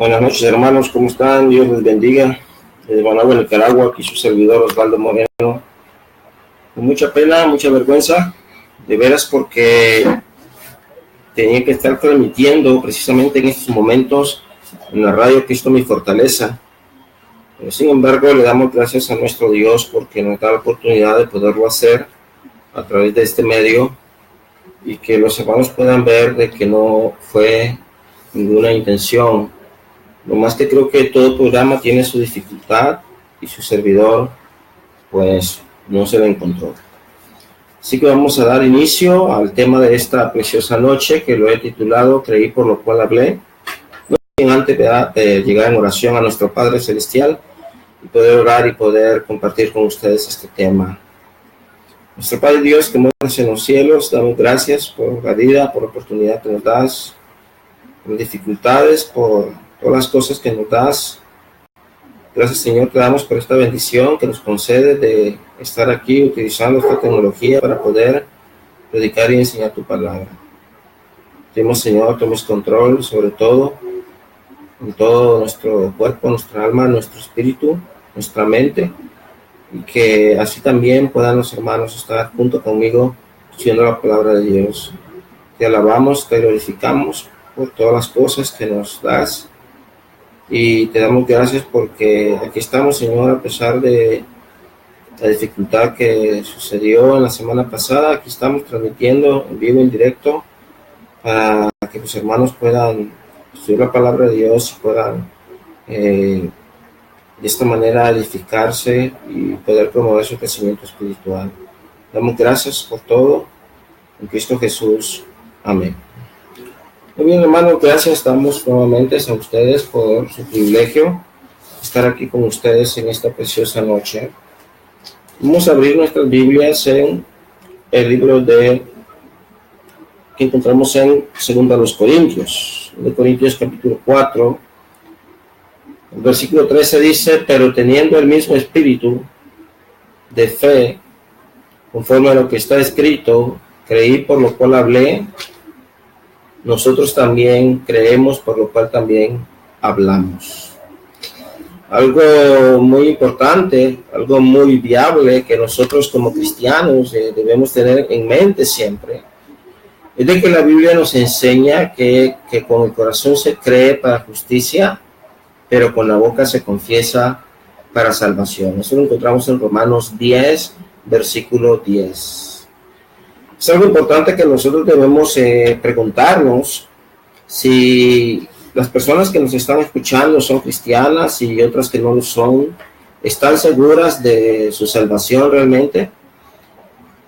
Buenas noches, hermanos, ¿cómo están? Dios les bendiga. Desde Managua, Nicaragua, aquí su servidor Osvaldo Moreno. Con mucha pena, mucha vergüenza, de veras, porque tenía que estar transmitiendo precisamente en estos momentos en la radio Cristo Mi Fortaleza. Pero, sin embargo, le damos gracias a nuestro Dios porque nos da la oportunidad de poderlo hacer a través de este medio y que los hermanos puedan ver de que no fue ninguna intención. Lo más que creo que todo programa tiene su dificultad y su servidor pues no se lo encontró. Así que vamos a dar inicio al tema de esta preciosa noche que lo he titulado Creí por lo cual hablé. No sin antes de llegar en oración a nuestro Padre Celestial y poder orar y poder compartir con ustedes este tema. Nuestro Padre Dios que moras en los cielos, damos gracias por la vida, por la oportunidad que nos das, por las dificultades, por todas las cosas que nos das. Gracias, Señor, te damos por esta bendición que nos concede de estar aquí utilizando esta tecnología para poder predicar y enseñar tu palabra. Pedimos, Señor, tomes control sobre todo, en todo nuestro cuerpo, nuestra alma, nuestro espíritu, nuestra mente, y que así también puedan los hermanos estar junto conmigo estudiando la palabra de Dios. Te alabamos, te glorificamos por todas las cosas que nos das. Y te damos gracias porque aquí estamos, Señor, a pesar de la dificultad que sucedió en la semana pasada. Aquí estamos transmitiendo en vivo, en directo, para que los hermanos puedan estudiar la palabra de Dios y puedan de esta manera edificarse y poder promover su crecimiento espiritual. Damos gracias por todo. En Cristo Jesús. Amén. Muy bien, hermanos, gracias. Damos nuevamente a ustedes por su privilegio estar aquí con ustedes en esta preciosa noche. Vamos a abrir nuestras Biblias en el libro que encontramos en 2 Corintios. De Corintios capítulo 4, el versículo 13 dice: pero teniendo el mismo espíritu de fe, conforme a lo que está escrito, creí por lo cual hablé. Nosotros también creemos, por lo cual también hablamos. Algo muy importante, algo muy viable que nosotros como cristianos debemos tener en mente siempre, es de que la Biblia nos enseña que con el corazón se cree para justicia, pero con la boca se confiesa para salvación. Eso lo encontramos en Romanos 10, versículo 10. Es algo importante que nosotros debemos preguntarnos si las personas que nos están escuchando son cristianas y otras que no lo son, ¿están seguras de su salvación realmente?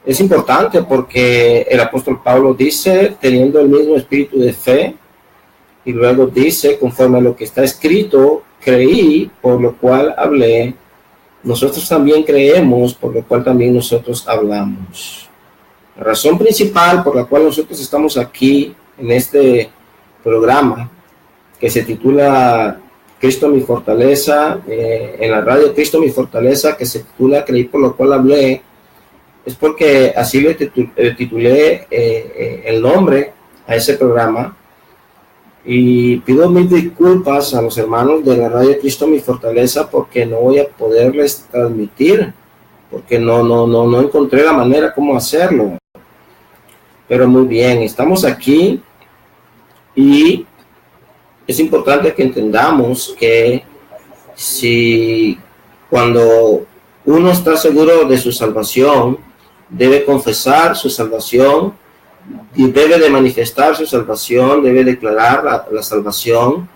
Es importante porque el apóstol Pablo dice, teniendo el mismo espíritu de fe, y luego dice, conforme a lo que está escrito, creí, por lo cual hablé. Nosotros también creemos, por lo cual también nosotros hablamos. La razón principal por la cual nosotros estamos aquí en este programa que se titula Cristo Mi Fortaleza, en la radio Cristo Mi Fortaleza, que se titula Creí por lo cual hablé, es porque así le titulé el nombre a ese programa. Y pido mil disculpas a los hermanos de la radio Cristo Mi Fortaleza porque no voy a poderles transmitir, porque no encontré la manera cómo hacerlo. Pero muy bien, estamos aquí y es importante que entendamos que si cuando uno está seguro de su salvación, debe confesar su salvación y debe de manifestar su salvación, debe declarar la salvación,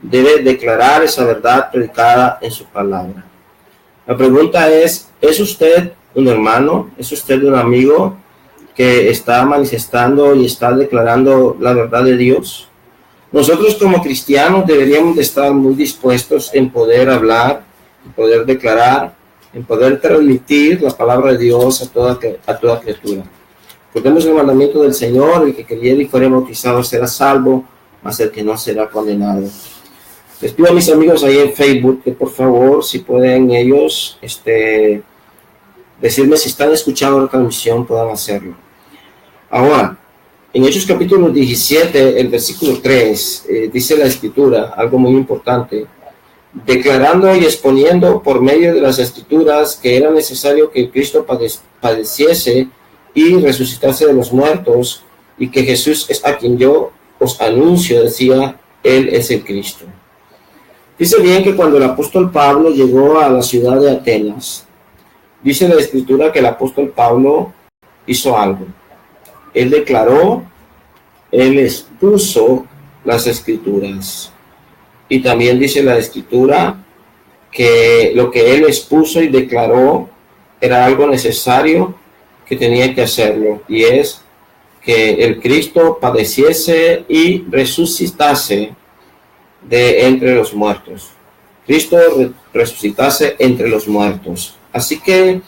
debe declarar esa verdad predicada en su palabra. La pregunta ¿es usted un hermano? ¿Es usted un amigo que está manifestando y está declarando la verdad de Dios? Nosotros como cristianos deberíamos de estar muy dispuestos en poder hablar, en poder declarar, en poder transmitir la palabra de Dios a toda criatura. Recordemos el mandamiento del Señor: el que creyere y fuere bautizado será salvo, mas el que no será condenado. Les pido a mis amigos ahí en Facebook que por favor, si pueden ellos decirme si están escuchando la transmisión, puedan hacerlo. Ahora, En Hechos capítulo 17, el versículo 3, dice la Escritura, algo muy importante, declarando y exponiendo por medio de las Escrituras que era necesario que Cristo padeciese y resucitase de los muertos, y que Jesús es a quien yo os anuncio, decía, Él es el Cristo. Dice bien que cuando el apóstol Pablo llegó a la ciudad de Atenas, dice la Escritura que el apóstol Pablo hizo algo. Él declaró, él expuso las Escrituras. Y también dice la Escritura que lo que él expuso y declaró era algo necesario que tenía que hacerlo, y es que el Cristo padeciese y resucitase de entre los muertos. Cristo resucitase entre los muertos. Así que,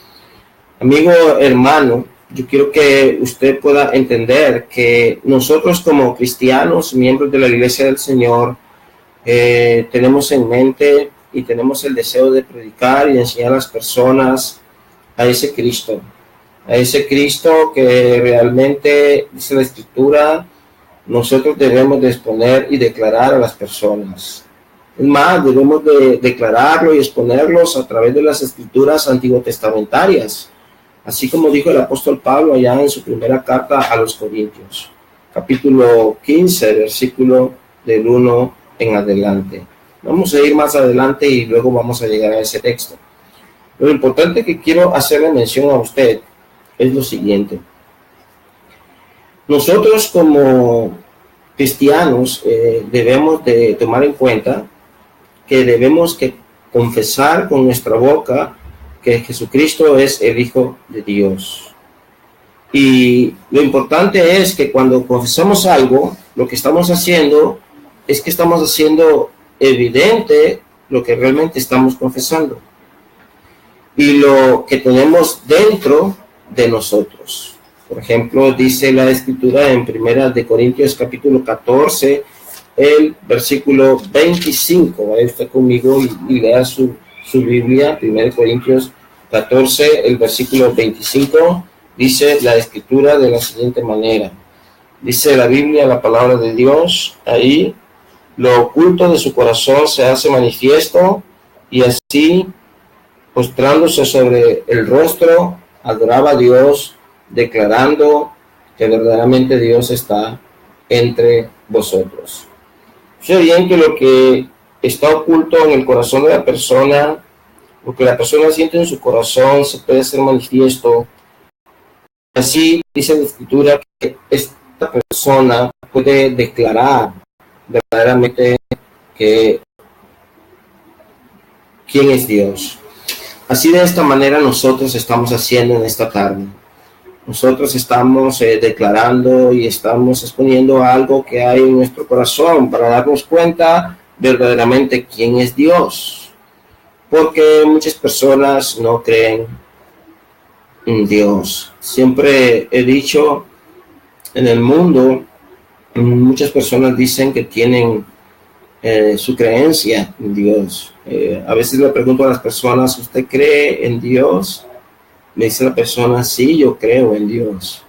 amigo hermano, yo quiero que usted pueda entender que nosotros como cristianos, miembros de la Iglesia del Señor, tenemos en mente y tenemos el deseo de predicar y enseñar a las personas a ese Cristo que realmente, dice la Escritura, nosotros debemos de exponer y declarar a las personas. Es más, debemos de declararlo y exponerlos a través de las Escrituras antiguotestamentarias, así como dijo el apóstol Pablo allá en su primera carta a los Corintios, capítulo 15, versículo del 1 en adelante. Vamos a ir más adelante y luego vamos a llegar a ese texto. Lo importante que quiero hacerle mención a usted es lo siguiente. Nosotros como cristianos debemos de tomar en cuenta que debemos que confesar con nuestra boca que Jesucristo es el Hijo de Dios. Y lo importante es que cuando confesamos algo, lo que estamos haciendo es que estamos haciendo evidente lo que realmente estamos confesando y lo que tenemos dentro de nosotros. Por ejemplo, dice la Escritura en Primera de Corintios capítulo 14, el versículo 25. Vaya usted conmigo y lea su Biblia. 1 Corintios 14, el versículo 25, dice la Escritura de la siguiente manera. Dice la Biblia, la palabra de Dios, ahí, lo oculto de su corazón se hace manifiesto, y así, postrándose sobre el rostro, adoraba a Dios, declarando que verdaderamente Dios está entre vosotros. Sé bien que lo que está oculto en el corazón de la persona, lo que la persona siente en su corazón, se puede hacer manifiesto. Así dice la Escritura que esta persona puede declarar verdaderamente que quién es Dios. Así de esta manera nosotros estamos haciendo en esta tarde. Nosotros estamos declarando y estamos exponiendo algo que hay en nuestro corazón para darnos cuenta verdaderamente quién es Dios. Porque muchas personas no creen en Dios. Siempre he dicho, en el mundo, muchas personas dicen que tienen su creencia en Dios. A veces le pregunto a las personas, ¿usted cree en Dios? Me dice la persona, sí, yo creo en Dios.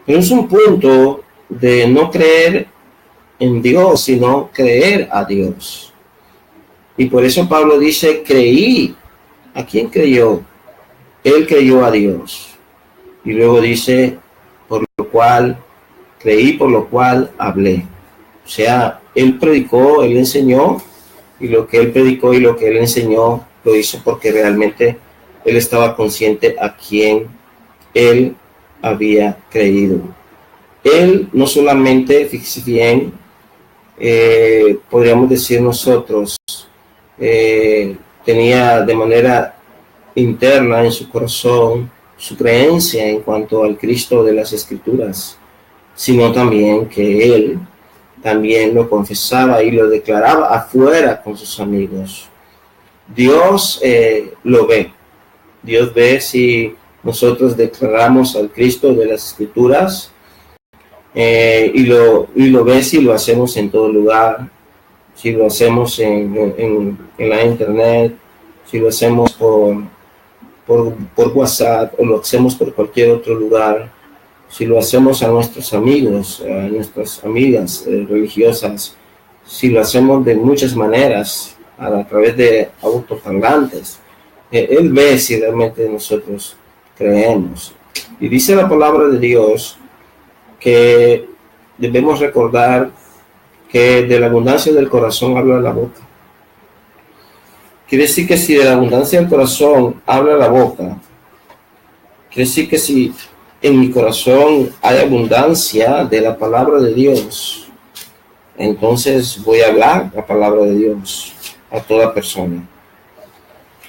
Pero es un punto de no creer en Dios, sino creer a Dios. Y por eso Pablo dice, creí. ¿A quién creyó? Él creyó a Dios. Y luego dice, por lo cual creí, por lo cual hablé. O sea, él predicó, él enseñó, y lo que él predicó y lo que él enseñó lo hizo porque realmente él estaba consciente a quién él había creído. Él no solamente, fíjese bien, podríamos decir nosotros, tenía de manera interna en su corazón su creencia en cuanto al Cristo de las Escrituras, sino también que él también lo confesaba y lo declaraba afuera con sus amigos. Dios lo ve. Dios ve si nosotros declaramos al Cristo de las Escrituras y lo ve si lo hacemos en todo lugar, si lo hacemos en la internet, si lo hacemos por WhatsApp o lo hacemos por cualquier otro lugar. si lo hacemos a nuestros amigos, a nuestras amigas religiosas, si lo hacemos de muchas maneras, a través de autoparlantes, Él ve si realmente nosotros creemos. Y dice la palabra de Dios que debemos recordar que de la abundancia del corazón habla la boca. Quiere decir que si de la abundancia del corazón habla la boca, quiere decir que si en mi corazón hay abundancia de la palabra de Dios, entonces voy a hablar la palabra de Dios a toda persona.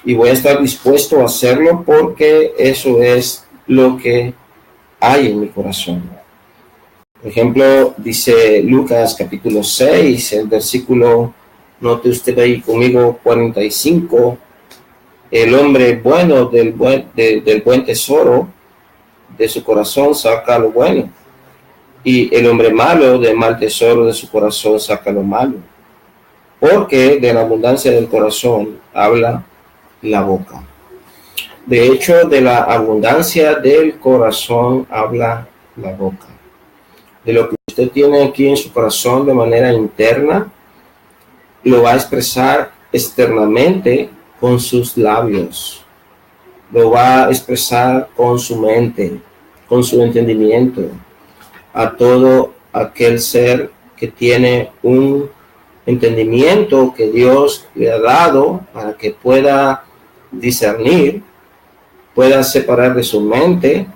Y voy a estar dispuesto a hacerlo porque eso es lo que hay en mi corazón. Por ejemplo, dice Lucas capítulo 6, el versículo, note usted ahí conmigo, 45, el hombre bueno del buen tesoro de su corazón saca lo bueno, y el hombre malo del mal tesoro de su corazón saca lo malo, porque de la abundancia del corazón habla la boca. De hecho, de la abundancia del corazón habla la boca. De lo que usted tiene aquí en su corazón de manera interna, lo va a expresar externamente con sus labios. Lo va a expresar con su mente, con su entendimiento, a todo aquel ser que tiene un entendimiento que Dios le ha dado para que pueda discernir, pueda separar de su mente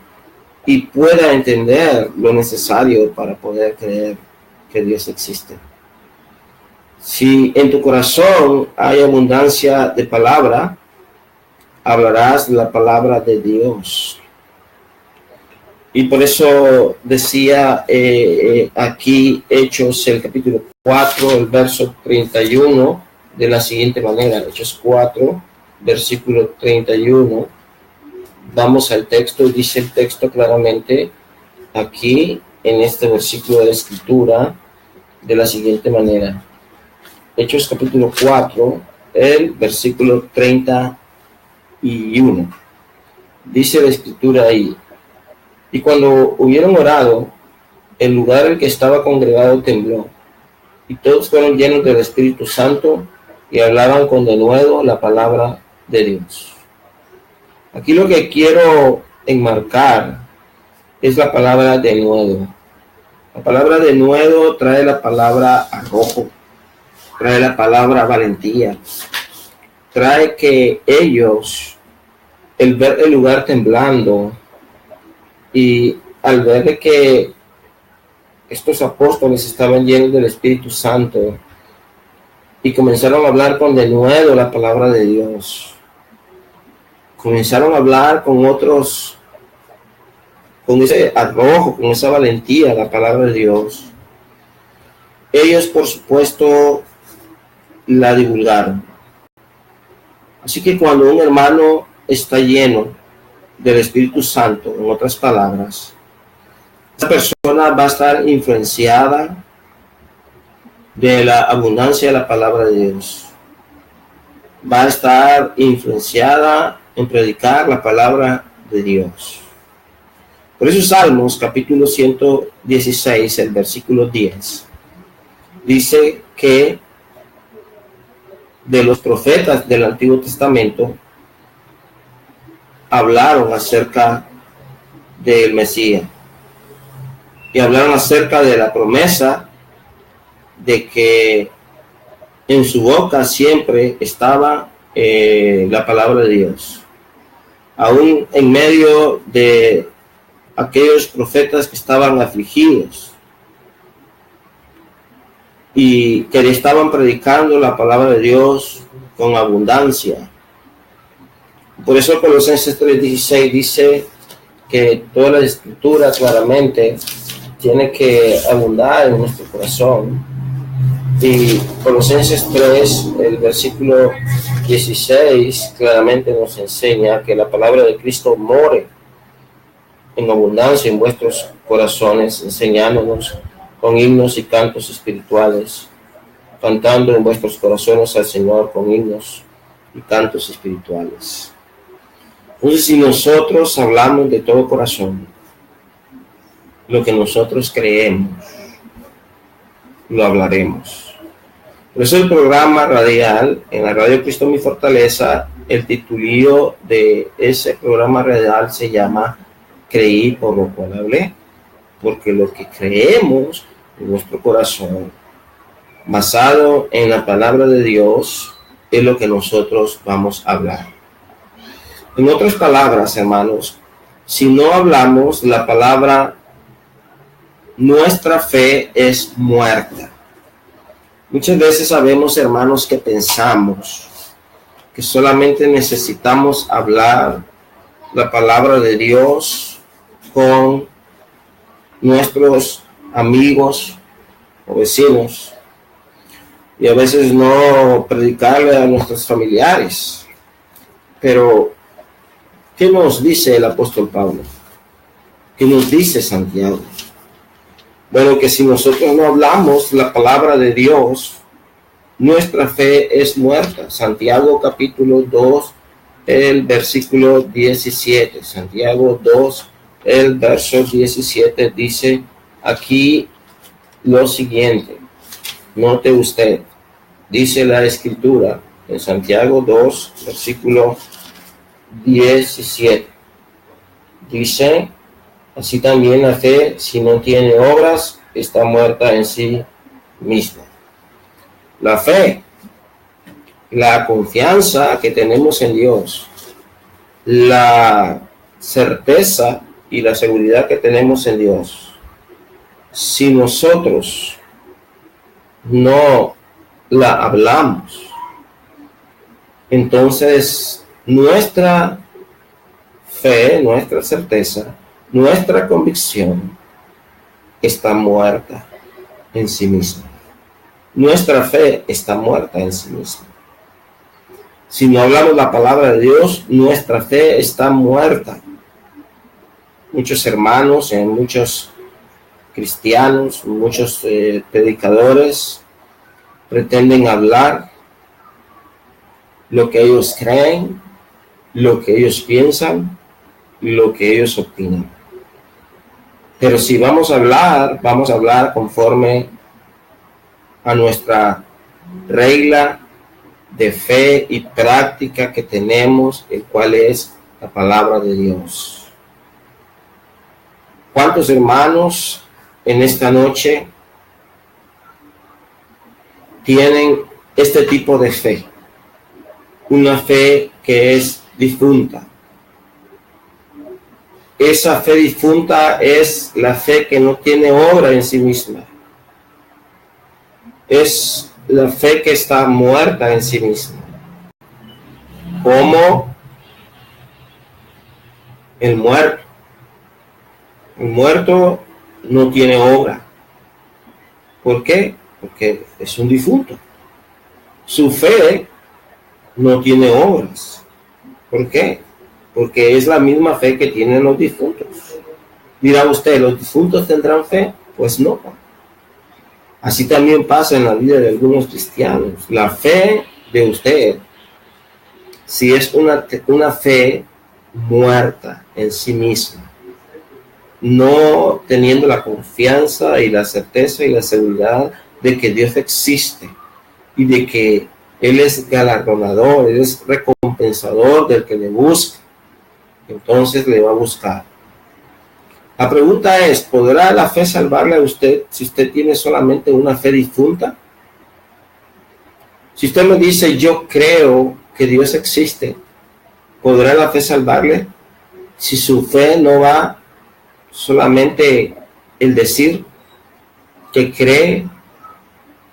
y pueda entender lo necesario para poder creer que Dios existe. Si en tu corazón hay abundancia de palabra, hablarás la palabra de Dios. Y por eso decía aquí Hechos, el capítulo 4, el verso 31, de la siguiente manera. Hechos 4, versículo 31. Vamos al texto, y dice el texto claramente aquí en este versículo de la Escritura de la siguiente manera. Hechos capítulo 4, el versículo 31. Dice la Escritura ahí: y cuando hubieron orado, el lugar en que estaba congregado tembló, y todos fueron llenos del Espíritu Santo y hablaban con denuedo la palabra de Dios. Aquí lo que quiero enmarcar es la palabra denuedo. La palabra denuedo trae la palabra arrojo, trae la palabra valentía, trae que ellos, el ver el lugar temblando, y al ver de que estos apóstoles estaban llenos del Espíritu Santo y comenzaron a hablar con denuedo la palabra de Dios, comenzaron a hablar con otros, con ese arrojo, con esa valentía, la palabra de Dios. Ellos, por supuesto, la divulgaron. Así que cuando un hermano está lleno del Espíritu Santo, en otras palabras, esa persona va a estar influenciada de la abundancia de la palabra de Dios. Va a estar influenciada en predicar la palabra de Dios. Por eso Salmos capítulo 116, el versículo 10, dice que de los profetas del Antiguo Testamento hablaron acerca del Mesías y hablaron acerca de la promesa de que en su boca siempre estaba la palabra de Dios, aún en medio de aquellos profetas que estaban afligidos y que le estaban predicando la palabra de Dios con abundancia. Por eso Colosenses 3:16 dice que toda la Escritura claramente tiene que abundar en nuestro corazón. Y Colosenses 3, el versículo 16, claramente nos enseña que la palabra de Cristo more en abundancia en vuestros corazones, enseñándonos con himnos y cantos espirituales, cantando en vuestros corazones al Señor con himnos y cantos espirituales. Entonces, si nosotros hablamos de todo corazón, lo que nosotros creemos, lo hablaremos. Por eso el programa radial en la Radio Cristo Mi Fortaleza, el titulillo de ese programa radial se llama Creí por lo cual hablé, porque lo que creemos en nuestro corazón, basado en la palabra de Dios, es lo que nosotros vamos a hablar. En otras palabras, hermanos, si no hablamos la palabra, nuestra fe es muerta. Muchas veces sabemos, hermanos, que pensamos que solamente necesitamos hablar la palabra de Dios con nuestros amigos o vecinos, y a veces no predicarle a nuestros familiares. Pero, ¿qué nos dice el apóstol Pablo? ¿Qué nos dice Santiago? Bueno, que si nosotros no hablamos la palabra de Dios, nuestra fe es muerta. Santiago capítulo 2, el versículo 17. Santiago 2, el verso 17 dice aquí lo siguiente. Note usted, dice la Escritura en Santiago 2, versículo 17. Dice, así también la fe, si no tiene obras, está muerta en sí misma. La fe, la confianza que tenemos en Dios, la certeza y la seguridad que tenemos en Dios, si nosotros no la hablamos, entonces nuestra fe, nuestra certeza, nuestra convicción está muerta en sí misma. Nuestra fe está muerta en sí misma. Si no hablamos la palabra de Dios, nuestra fe está muerta. Muchos hermanos, muchos cristianos, muchos predicadores pretenden hablar lo que ellos creen, lo que ellos piensan, lo que ellos opinan. Pero si vamos a hablar conforme a nuestra regla de fe y práctica que tenemos, el cual es la palabra de Dios. ¿Cuántos hermanos en esta noche tienen este tipo de fe? Una fe que es difunta. Esa fe difunta es la fe que no tiene obra en sí misma. Es la fe que está muerta en sí misma. Como el muerto. El muerto no tiene obra. ¿Por qué? Porque es un difunto. Su fe no tiene obras. ¿Por qué? Porque es la misma fe que tienen los difuntos. Dirá usted, ¿los difuntos tendrán fe? Pues no. Así también pasa en la vida de algunos cristianos. La fe de usted, si es una fe muerta en sí misma, no teniendo la confianza y la certeza y la seguridad de que Dios existe y de que Él es galardonador, Él es recompensador del que le busca, entonces le va a buscar. La pregunta es, ¿podrá la fe salvarle a usted si usted tiene solamente una fe difunta? Si usted me dice, yo creo que Dios existe, ¿podrá la fe salvarle? Si su fe no va solamente el decir que cree,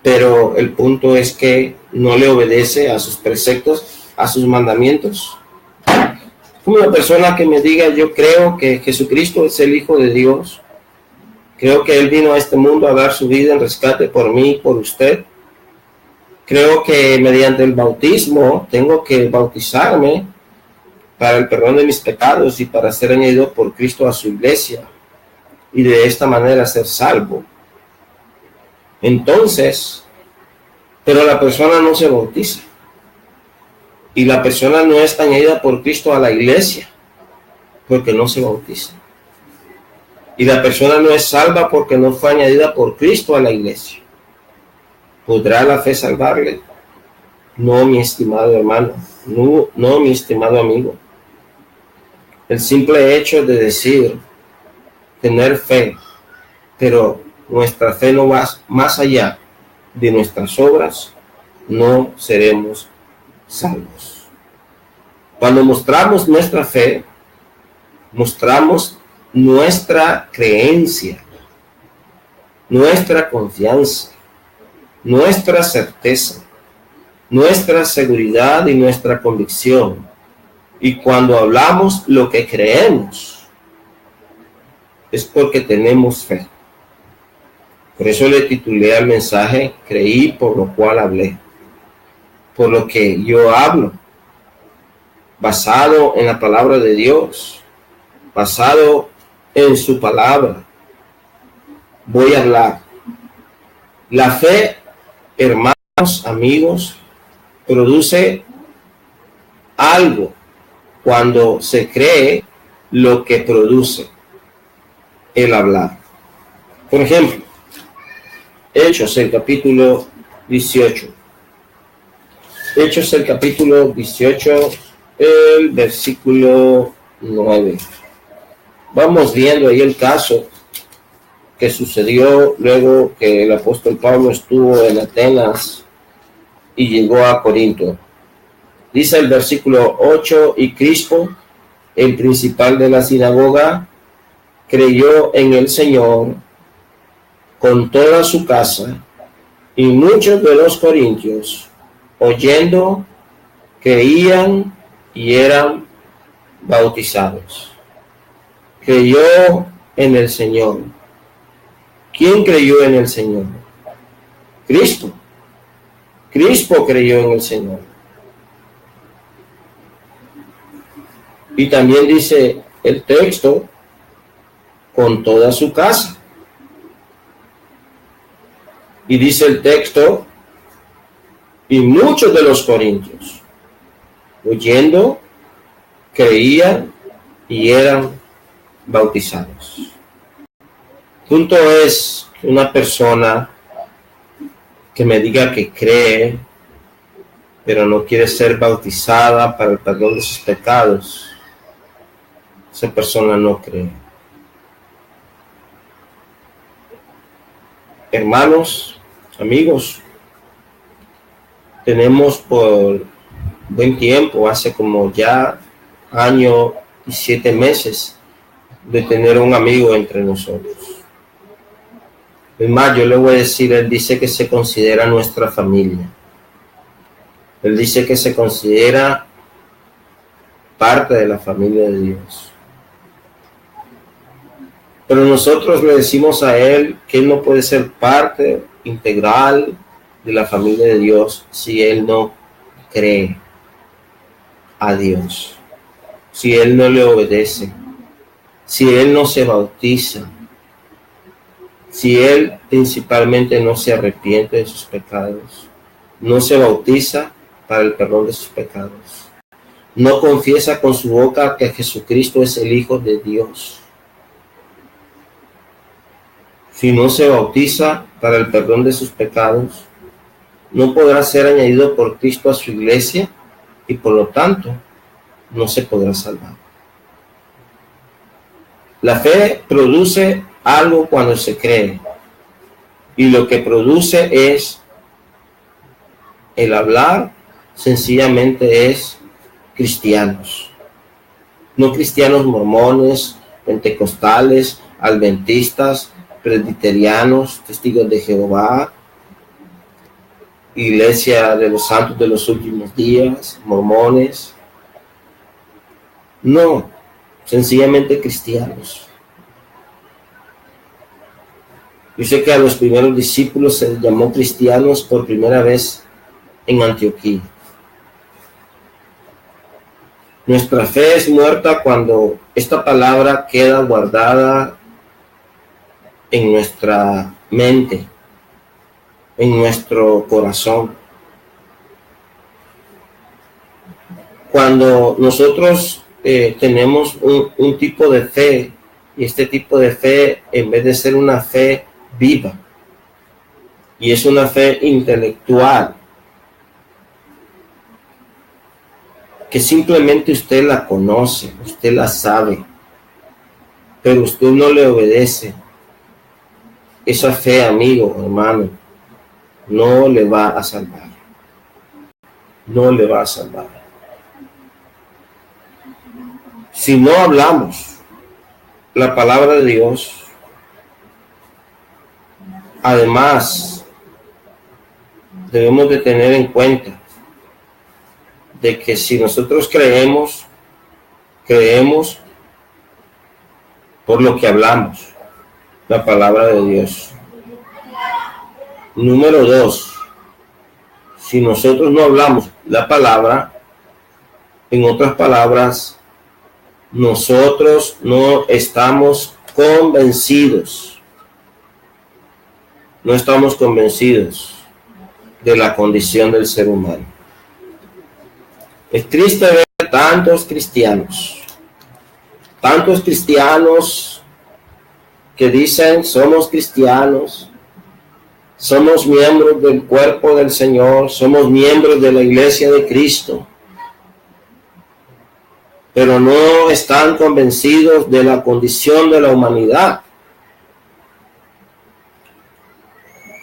pero el punto es que no le obedece a sus preceptos, a sus mandamientos. Como una persona que me diga, yo creo que Jesucristo es el Hijo de Dios, creo que Él vino a este mundo a dar su vida en rescate por mí y por usted, creo que mediante el bautismo tengo que bautizarme para el perdón de mis pecados y para ser añadido por Cristo a su iglesia y de esta manera ser salvo. Entonces, pero la persona no se bautiza y la persona no es añadida por Cristo a la iglesia porque no se bautiza. y la persona no es salva porque no fue añadida por Cristo a la iglesia, ¿podrá la fe salvarle? No, mi estimado hermano, no, mi estimado amigo. El simple hecho de decir, tener fe, pero nuestra fe no va más allá de nuestras obras, no seremos salvos. Cuando mostramos nuestra fe, mostramos nuestra creencia, nuestra confianza, nuestra certeza, nuestra seguridad y nuestra convicción. Y cuando hablamos lo que creemos, es porque tenemos fe. Por eso le titulé al mensaje, creí por lo cual hablé. Por lo que yo hablo, basado en la palabra de Dios, basado en su palabra, voy a hablar. La fe, hermanos, amigos, produce algo cuando se cree lo que produce el hablar. Por ejemplo, Hechos, el capítulo 18. Hechos, el capítulo 18, el versículo 9. Vamos viendo ahí el caso que sucedió luego que el apóstol Pablo estuvo en Atenas y llegó a Corinto. Dice el versículo 8, y Crispo, el principal de la sinagoga, creyó en el Señor con toda su casa, y muchos de los corintios, oyendo, creían y eran bautizados. Creyó en el Señor. ¿Quién creyó en el Señor? Cristo. Crispo creyó en el Señor. Y también dice el texto, con toda su casa. Y dice el texto, y muchos de los corintios, oyendo, creían y eran bautizados. El punto es que una persona que me diga que cree, pero no quiere ser bautizada para el perdón de sus pecados, esa persona no cree. Hermanos, amigos, tenemos por buen tiempo, hace como ya año y 7 meses, de tener un amigo entre nosotros. Es más, yo le voy a decir, él dice que se considera nuestra familia. Él dice que se considera parte de la familia de Dios. Pero nosotros le decimos a él que él no puede ser parte integral de la familia de Dios si él no cree a Dios, si él no le obedece, si él no se bautiza, si él principalmente no se arrepiente de sus pecados, no se bautiza para el perdón de sus pecados, no confiesa con su boca que Jesucristo es el Hijo de Dios, si no se bautiza para el perdón de sus pecados, no podrá ser añadido por Cristo a su iglesia y por lo tanto no se podrá salvar. La fe produce algo cuando se cree, y lo que produce es el hablar, sencillamente es cristianos, no cristianos mormones, pentecostales, adventistas, presbiterianos, testigos de Jehová, Iglesia de los Santos de los Últimos Días, mormones. No, sencillamente cristianos. Yo sé que a los primeros discípulos se les llamó cristianos por primera vez en Antioquía. Nuestra fe es muerta cuando esta palabra queda guardada en nuestra mente, en nuestro corazón. Cuando nosotros tenemos un tipo de fe Y este tipo de fe, en vez de ser una fe viva, y es una fe intelectual, que simplemente usted la conoce, usted la sabe, pero usted no le obedece. Esa fe, amigo, hermano, no le va a salvar. No le va a salvar. Si no hablamos la palabra de Dios, además, debemos de tener en cuenta de que si nosotros creemos por lo que hablamos, la palabra de Dios. Número 2, si nosotros no hablamos la palabra, en otras palabras, nosotros no estamos convencidos. No estamos convencidos de la condición del ser humano. Es triste ver tantos cristianos que dicen somos cristianos, somos miembros del cuerpo del Señor, somos miembros de la iglesia de Cristo, pero no están convencidos de la condición de la humanidad.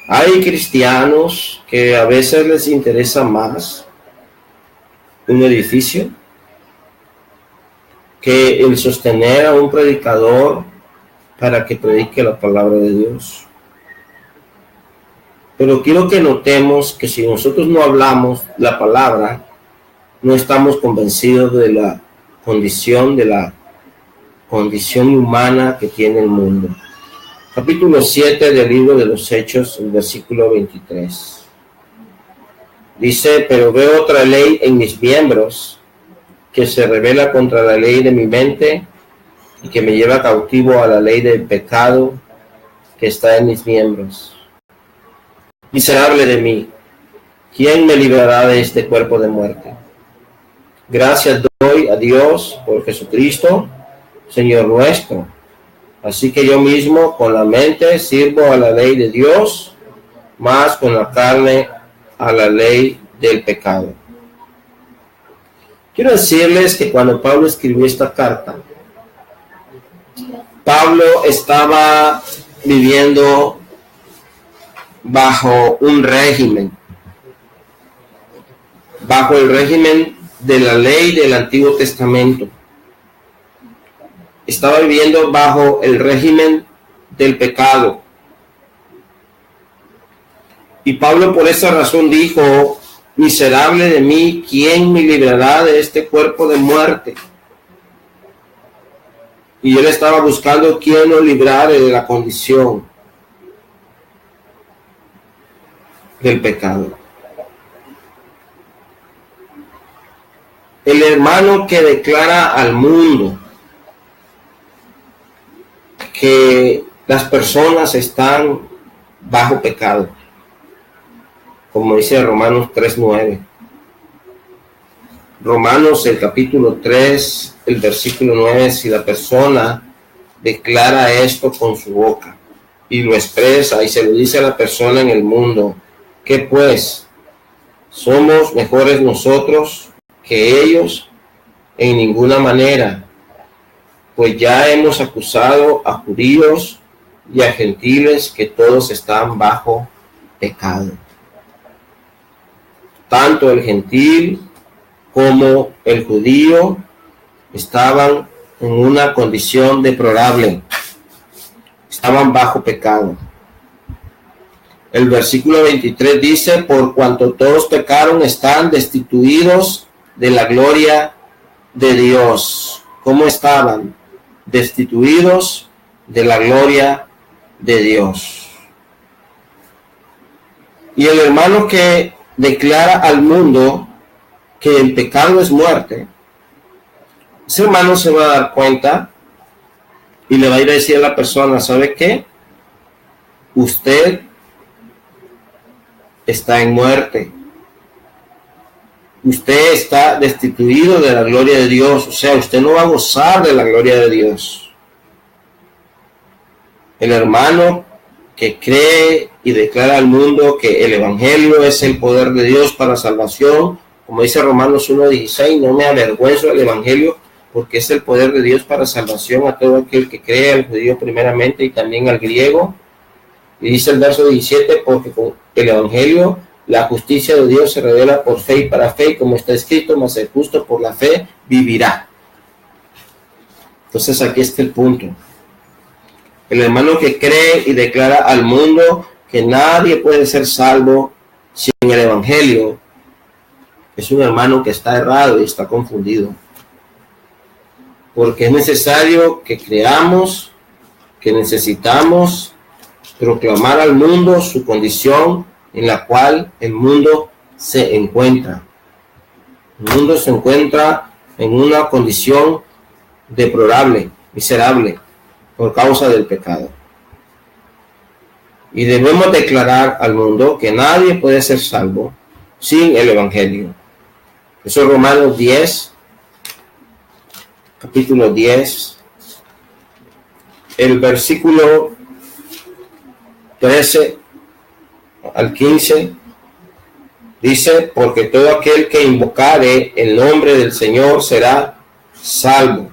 Hay cristianos que a veces les interesa más un edificio que el sostener a un predicador para que predique la palabra de Dios. Pero quiero que notemos que si nosotros no hablamos la palabra, no estamos convencidos de la condición humana que tiene el mundo. Capítulo 7 del libro de los Hechos, el versículo 23. Dice, pero veo otra ley en mis miembros, que se revela contra la ley de mi mente y que me lleva cautivo a la ley del pecado que está en mis miembros. Miserable de mí, ¿quién me librará de este cuerpo de muerte? Gracias doy a Dios por Jesucristo, Señor nuestro. Así que yo mismo con la mente sirvo a la ley de Dios, más con la carne a la ley del pecado. Quiero decirles que cuando Pablo escribió esta carta, Pablo estaba viviendo bajo un régimen, bajo el régimen de la ley del Antiguo Testamento. Estaba viviendo bajo el régimen del pecado. Y Pablo por esa razón dijo, miserable de mí, ¿quién me librará de este cuerpo de muerte? Y él estaba buscando quién lo librara de la condición del pecado. El hermano que declara al mundo que las personas están bajo pecado, como dice Romanos 3:9. Romanos, el capítulo 3, el versículo 9, si la persona declara esto con su boca y lo expresa y se lo dice a la persona en el mundo, ¿qué pues? ¿Somos mejores nosotros que ellos? En ninguna manera, pues ya hemos acusado a judíos y a gentiles que todos están bajo pecado. Tanto el gentil como el judío estaban en una condición deplorable, estaban bajo pecado. El versículo 23 dice, por cuanto todos pecaron, están destituidos de la gloria de Dios. ¿Cómo estaban? Destituidos de la gloria de Dios. Y el hermano que declara al mundo que el pecado es muerte, ese hermano se va a dar cuenta y le va a ir a decir a la persona, ¿sabe qué? Usted está en muerte. Usted está destituido de la gloria de Dios. O sea, usted no va a gozar de la gloria de Dios. El hermano que cree y declara al mundo que el Evangelio es el poder de Dios para salvación, como dice Romanos 1:16, no me avergüenzo del Evangelio, porque es el poder de Dios para salvación a todo aquel que cree, al judío primeramente y también al griego. Y dice el verso 17, porque con el Evangelio la justicia de Dios se revela por fe y para fe, como está escrito, mas el justo por la fe vivirá. Entonces aquí está el punto. El hermano que cree y declara al mundo que nadie puede ser salvo sin el Evangelio es un hermano que está errado y está confundido. Porque es necesario que creamos que necesitamos proclamar al mundo su condición en la cual el mundo se encuentra. El mundo se encuentra en una condición deplorable, miserable, por causa del pecado. Y debemos declarar al mundo que nadie puede ser salvo sin el Evangelio. Eso es Romanos 10, capítulo 10, el versículo 13 al 15, dice, porque todo aquel que invocare el nombre del Señor será salvo.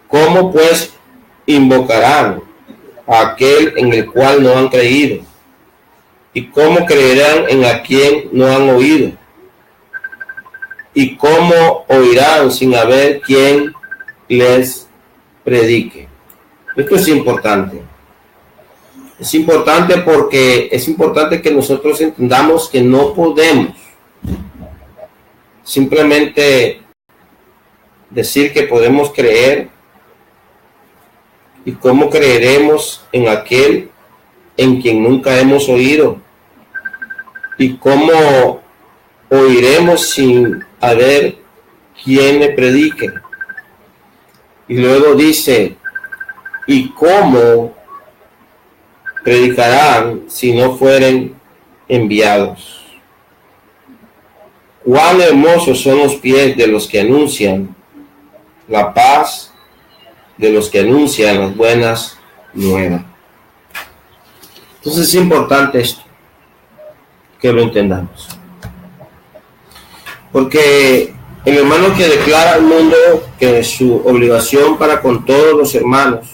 ¿Cómo pues invocarán a aquel en el cual no han creído? ¿Y cómo creerán en a quien no han oído? ¿Y cómo oirán sin haber quien les predique? Esto es importante. Es importante porque es importante que nosotros entendamos que no podemos simplemente decir que podemos creer. ¿Y cómo creeremos en aquel en quien nunca hemos oído? ¿Y cómo oiremos sin haber quien le predique? Y luego dice, ¿y cómo predicarán si no fueren enviados? Cuán hermosos son los pies de los que anuncian la paz, de los que anuncian las buenas nuevas. Entonces es importante esto, que lo entendamos. Porque el hermano que declara al mundo que su obligación para con todos los hermanos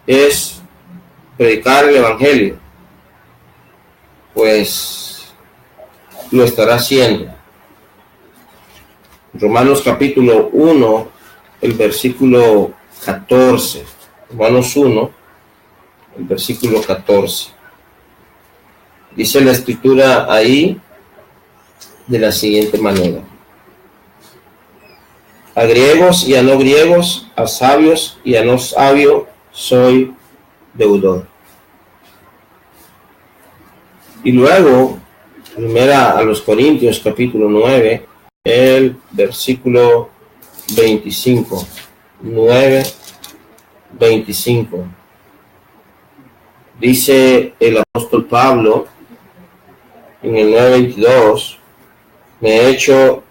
es predicar el Evangelio, pues lo estará haciendo. Romanos capítulo 1, el versículo 14, Romanos 1, el versículo 14. Dice la escritura ahí de la siguiente manera: a griegos y a no griegos, a sabios y a no sabios, soy deudor. Y luego, primera a los Corintios, capítulo 9, el versículo 25, 9, 25. Dice el apóstol Pablo en el 9:22, me he hecho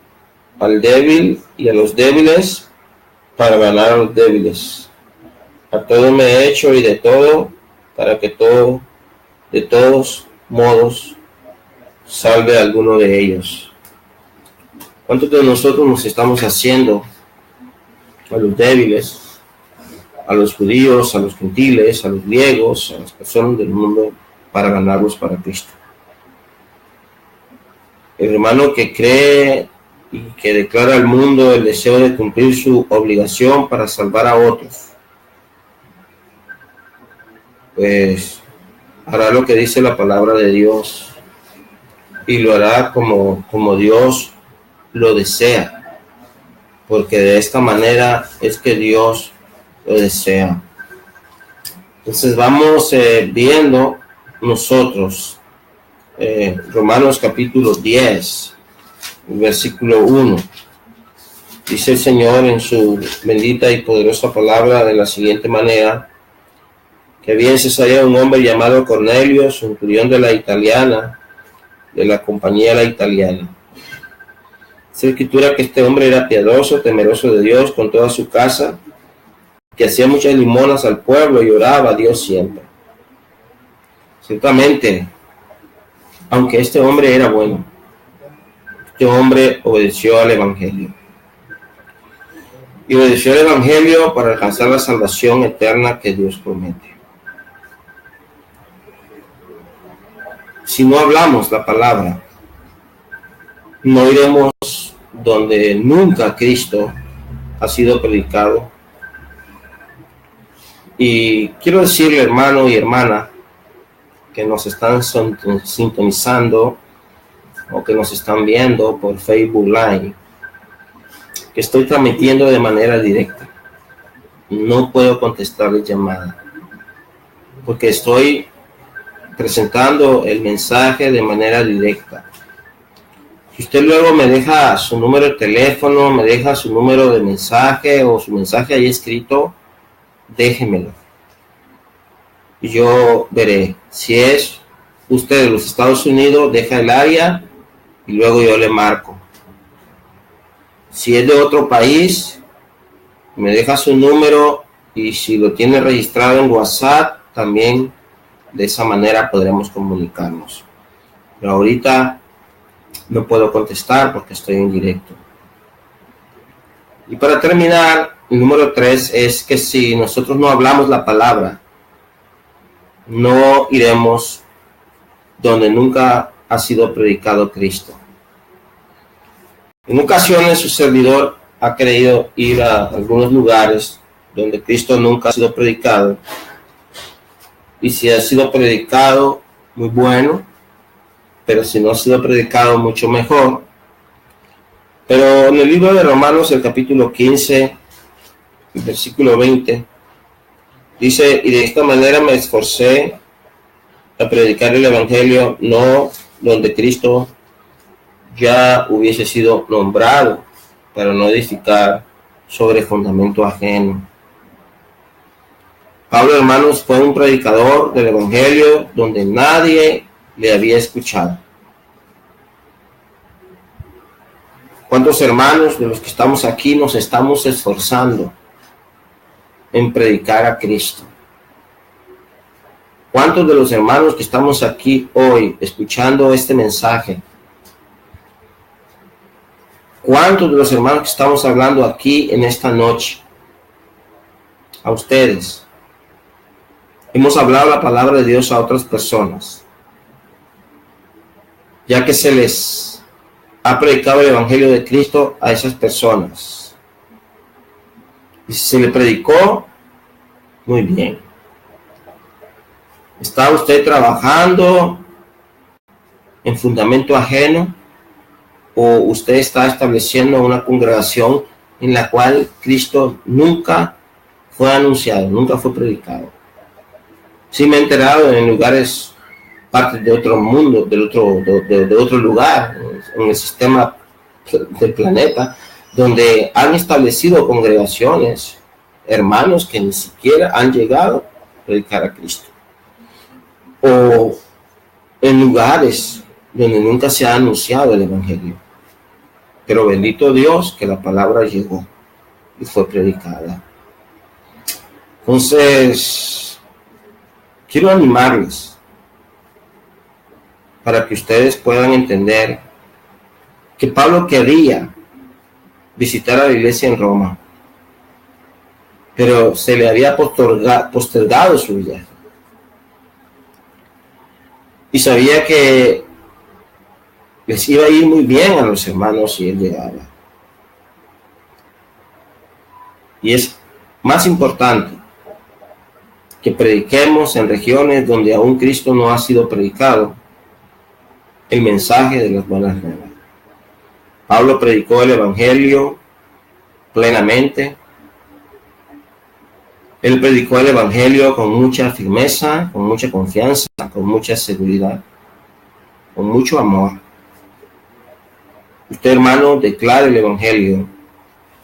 al débil y a los débiles para ganar a los débiles. A todo me he hecho y de todo, para que todo, de todos modos, salve a alguno de ellos. ¿Cuántos de nosotros nos estamos haciendo a los débiles, a los judíos, a los gentiles, a los griegos, a las personas del mundo, para ganarlos para Cristo? El hermano que cree y que declara al mundo el deseo de cumplir su obligación para salvar a otros, pues hará lo que dice la palabra de Dios y lo hará como Dios lo desea, porque de esta manera es que Dios lo desea. Entonces vamos viendo nosotros Romanos capítulo 10, versículo 1. Dice el Señor en su bendita y poderosa palabra de la siguiente manera: que había en Cesarea un hombre llamado Cornelio, centurión de la italiana, de la compañía La Italiana. Es escritura que este hombre era piadoso, temeroso de Dios con toda su casa, que hacía muchas limonas al pueblo y oraba a Dios siempre. Ciertamente, aunque este hombre era bueno, este hombre obedeció al Evangelio. Y obedeció al Evangelio para alcanzar la salvación eterna que Dios promete. Si no hablamos la palabra, no iremos donde nunca Cristo ha sido predicado. Y quiero decirle, hermano y hermana, que nos están sintonizando o que nos están viendo por Facebook Live, que estoy transmitiendo de manera directa. No puedo contestarles llamada, porque estoy presentando el mensaje de manera directa. Si usted luego me deja su número de teléfono, me deja su número de mensaje o su mensaje ahí escrito, déjemelo. Y yo veré. Si es usted de los Estados Unidos, deja el área y luego yo le marco. Si es de otro país, me deja su número y si lo tiene registrado en WhatsApp, también de esa manera podremos comunicarnos. Pero ahorita no puedo contestar porque estoy en directo. Y para terminar, el número 3 es que si nosotros no hablamos la palabra, no iremos donde nunca ha sido predicado Cristo. En ocasiones su servidor ha querido ir a algunos lugares donde Cristo nunca ha sido predicado. Y si ha sido predicado, muy bueno, pero si no ha sido predicado, mucho mejor. Pero en el libro de Romanos, el capítulo 15, el versículo 20, dice, y de esta manera me esforcé a predicar el Evangelio, no donde Cristo ya hubiese sido nombrado, para no edificar sobre fundamento ajeno. Pablo, hermanos, fue un predicador del Evangelio donde nadie le había escuchado. ¿Cuántos hermanos de los que estamos aquí nos estamos esforzando en predicar a Cristo? ¿Cuántos de los hermanos que estamos aquí hoy escuchando este mensaje? ¿Cuántos de los hermanos que estamos hablando aquí en esta noche? A ustedes. Hemos hablado la palabra de Dios a otras personas, ya que se les ha predicado el Evangelio de Cristo a esas personas. Y si se le predicó, muy bien. ¿Está usted trabajando en fundamento ajeno? ¿O usted está estableciendo una congregación en la cual Cristo nunca fue anunciado, nunca fue predicado? Sí me he enterado en lugares, partes de otro mundo, de otro lugar, en el sistema del planeta, donde han establecido congregaciones, hermanos que ni siquiera han llegado a predicar a Cristo. O en lugares donde nunca se ha anunciado el Evangelio. Pero bendito Dios que la palabra llegó y fue predicada. Entonces, quiero animarles para que ustedes puedan entender que Pablo quería visitar a la iglesia en Roma, pero se le había postergado su viaje. Y sabía que les iba a ir muy bien a los hermanos si él llegaba. Y es más importante que prediquemos en regiones donde aún Cristo no ha sido predicado el mensaje de las buenas nuevas. Pablo predicó el Evangelio plenamente. Él predicó el Evangelio con mucha firmeza, con mucha confianza, con mucha seguridad, con mucho amor. Usted, hermano, declare el Evangelio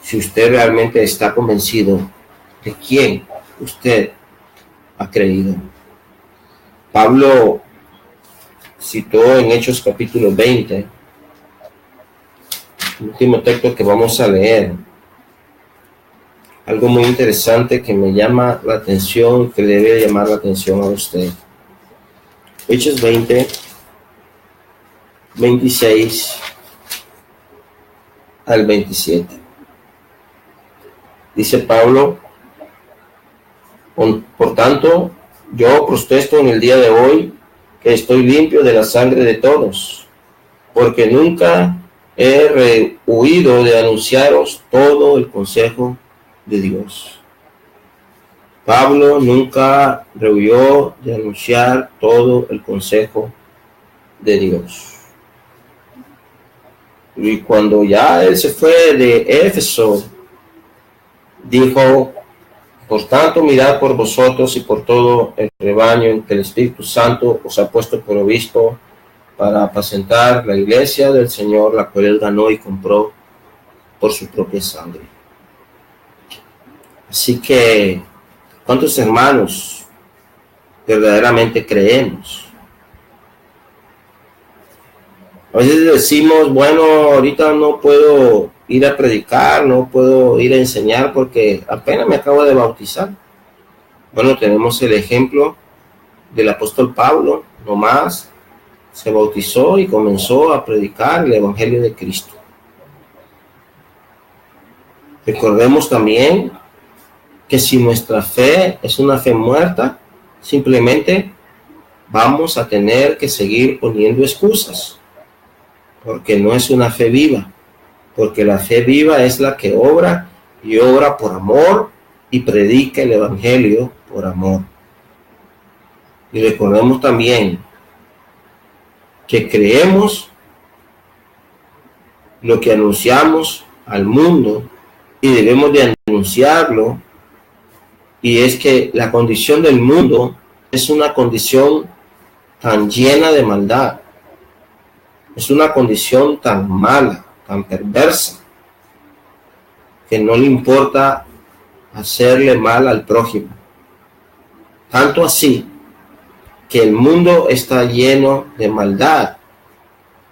si usted realmente está convencido de quién usted ha creído. Pablo citó en Hechos capítulo 20, el último texto que vamos a leer, algo muy interesante que me llama la atención, que debe llamar la atención a usted. Hechos 20, 26 al 27. Dice Pablo: por tanto, yo protesto en el día de hoy que estoy limpio de la sangre de todos, porque nunca he huido de anunciaros todo el consejo de Dios. Pablo nunca rehuyó de anunciar todo el consejo de Dios. Y cuando ya él se fue de Éfeso, dijo: por tanto, mirad por vosotros y por todo el rebaño en que el Espíritu Santo os ha puesto por obispo para apacentar la iglesia del Señor, la cual él ganó y compró por su propia sangre. Así que, ¿cuántos hermanos verdaderamente creemos? A veces decimos: bueno, ahorita no puedo ir a predicar, no puedo ir a enseñar porque apenas me acabo de bautizar. Bueno, tenemos el ejemplo del apóstol Pablo, nomás se bautizó y comenzó a predicar el Evangelio de Cristo. Recordemos también que si nuestra fe es una fe muerta, simplemente vamos a tener que seguir poniendo excusas, porque no es una fe viva, porque la fe viva es la que obra y obra por amor y predica el Evangelio por amor. Y recordemos también que creemos lo que anunciamos al mundo y debemos de anunciarlo, y es que la condición del mundo es una condición tan llena de maldad, es una condición tan mala, tan perversa, que no le importa hacerle mal al prójimo. Tanto así que el mundo está lleno de maldad,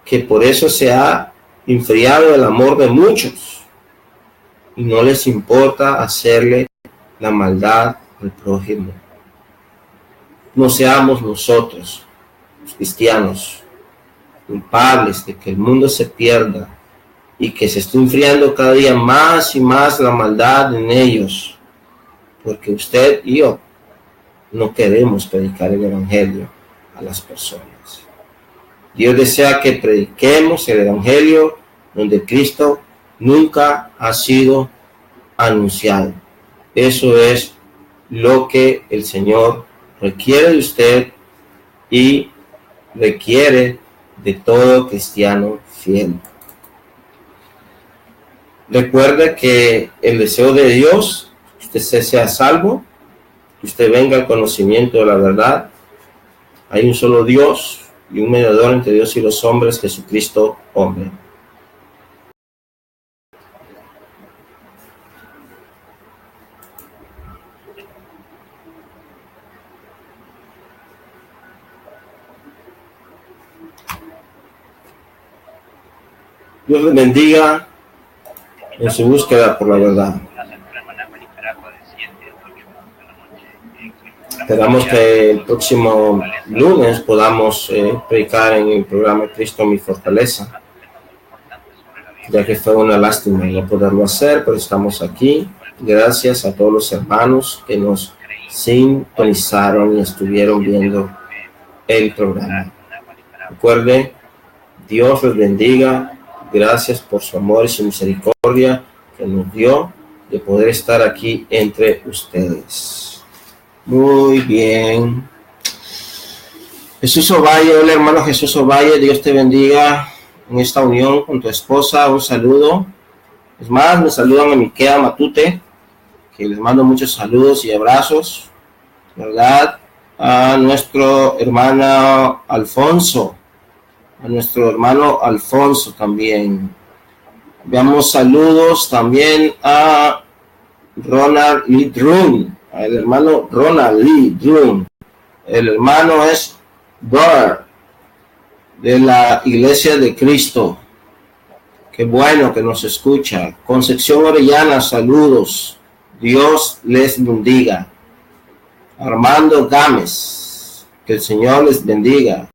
que por eso se ha enfriado el amor de muchos y no les importa hacerle la maldad al prójimo. No seamos nosotros, los cristianos, culpables de que el mundo se pierda y que se esté enfriando cada día más y más la maldad en ellos, porque usted y yo no queremos predicar el Evangelio a las personas. Dios desea que prediquemos el Evangelio donde Cristo nunca ha sido anunciado. Eso es lo que el Señor requiere de usted y requiere de todo cristiano fiel. Recuerde que el deseo de Dios es que usted sea salvo, que usted venga al conocimiento de la verdad. Hay un solo Dios y un mediador entre Dios y los hombres, Jesucristo, hombre. Dios les bendiga en su búsqueda por la verdad. Esperamos que el próximo lunes podamos predicar en el programa Cristo mi fortaleza, ya que fue una lástima no poderlo hacer, pero estamos aquí. Gracias a todos los hermanos que nos sintonizaron y estuvieron viendo el programa. Recuerde, Dios les bendiga. Gracias por su amor y su misericordia que nos dio de poder estar aquí entre ustedes. Muy bien. Jesús Ovalle, hola hermano Jesús Ovalle, Dios te bendiga en esta unión con tu esposa. Un saludo. Es más, me saludan a Miquea Matute, que les mando muchos saludos y abrazos, ¿verdad? A nuestro hermano Alfonso, también. Veamos saludos también a Ronald Lee Drum, el hermano Ronald Lee Drum. El hermano es Burr, de la Iglesia de Cristo. Qué bueno que nos escucha. Concepción Orellana, saludos Dios les bendiga. Armando Gámez, que el Señor les bendiga.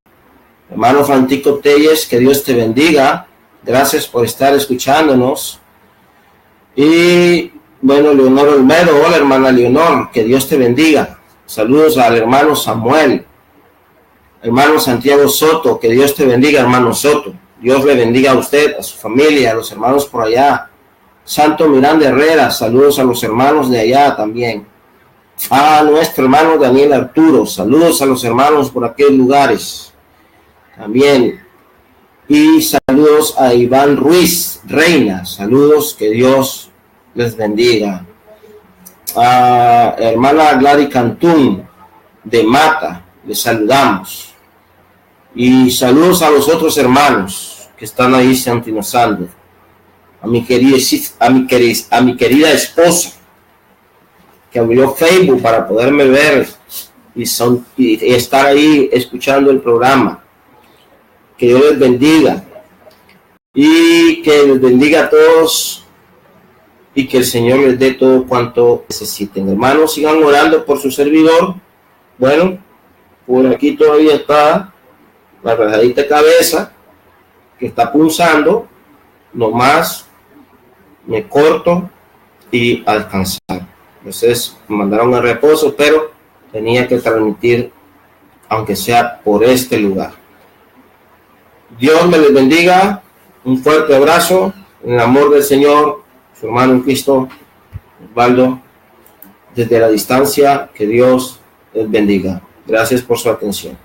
Hermano Francisco Telles, que Dios te bendiga. Gracias por estar escuchándonos. Y bueno, Leonor Olmedo, hola hermana Leonor, que Dios te bendiga. Saludos al hermano Samuel. Hermano Santiago Soto, que Dios te bendiga, hermano Soto. Dios le bendiga a usted, a su familia, a los hermanos por allá. Santo Miranda Herrera, saludos a los hermanos de allá también. A nuestro hermano Daniel Arturo, saludos a los hermanos por aquellos lugares también. Y saludos a Iván Ruiz Reina, saludos, que Dios les bendiga. A hermana Gladys Cantún de Mata, les saludamos. Y saludos a los otros hermanos que están ahí sintonizando. A mi querida esposa, que abrió Facebook para poderme ver y estar ahí escuchando el programa. Que Dios les bendiga y que les bendiga a todos y que el Señor les dé todo cuanto necesiten. Hermanos, sigan orando por su servidor. Bueno, por aquí todavía está la rajadita cabeza que está punzando. Nomás me corto y a descansar. Entonces me mandaron a reposo, pero tenía que transmitir, aunque sea por este lugar. Dios me les bendiga. Un fuerte abrazo. En el amor del Señor, su hermano en Cristo, Osvaldo, desde la distancia. Que Dios les bendiga. Gracias por su atención.